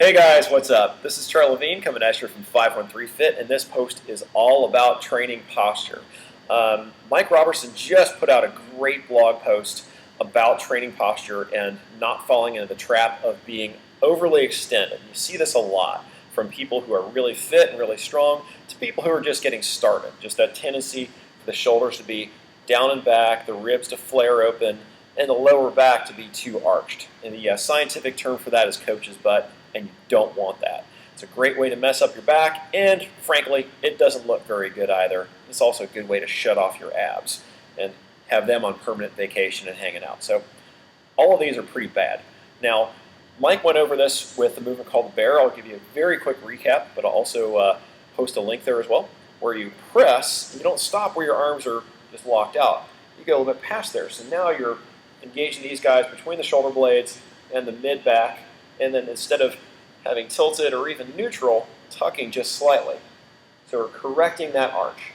Hey guys, what's up? This is Charlie Levine coming at you from 513 Fit, and this post is all about training posture. Mike Robertson just put out a great blog post about training posture and not falling into the trap of being overly extended. You see this a lot from people who are really fit and really strong to people who are just getting started. Just that tendency for the shoulders to be down and back, the ribs to flare open, and the lower back to be too arched. And the scientific term for that is coach's butt, and you don't want that. It's a great way to mess up your back, and frankly, it doesn't look very good either. It's also a good way to shut off your abs and have them on permanent vacation and hanging out. So all of these are pretty bad. Now, Mike went over this with a movement called the bear. I'll give you a very quick recap, but I'll also post a link there as well, where you press, you don't stop where your arms are just locked out. You go a little bit past there. So now you're engaging these guys between the shoulder blades and the mid-back, and then instead of having tilted or even neutral, tucking just slightly. So we're correcting that arch.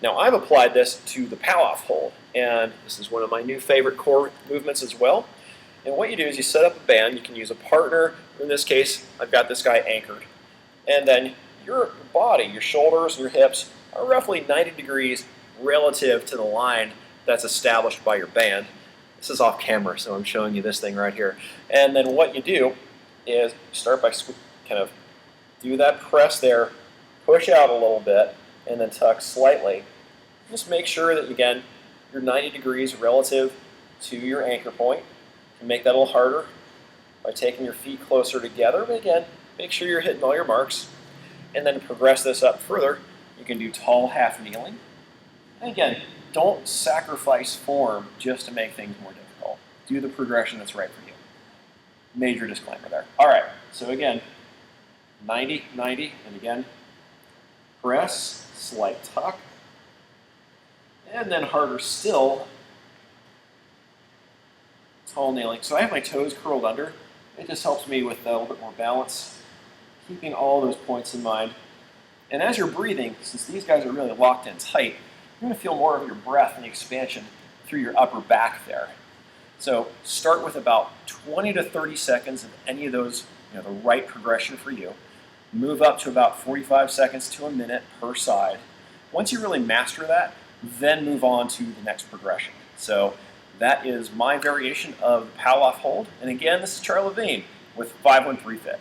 Now I've applied this to the Pallof Hold, and this is one of my new favorite core movements as well. And what you do is you set up a band. You can use a partner. In this case, I've got this guy anchored. And then your body, your shoulders, your hips are roughly 90 degrees relative to the line that's established by your band. This is off camera, so I'm showing you this thing right here. And then what you do is start by kind of do that press there, push out a little bit, and then tuck slightly. Just make sure that, again, you're 90 degrees relative to your anchor point. You can make that a little harder by taking your feet closer together, but again, make sure you're hitting all your marks. And then progress this up further. You can do tall half kneeling. And again, don't sacrifice form just to make things more difficult. Do the progression that's right for you. Major disclaimer there. All right, so again, 90, 90, and again, press, slight tuck, and then harder still, tall kneeling. So I have my toes curled under. It just helps me with a little bit more balance, keeping all those points in mind. And as you're breathing, since these guys are really locked in tight, you're going to feel more of your breath and the expansion through your upper back there. So start with about 20 to 30 seconds of any of those, the right progression for you. Move up to about 45 seconds to a minute per side. Once you really master that, then move on to the next progression. So that is my variation of the Pallof Hold. And again, this is Charlie Levine with 513 Fit.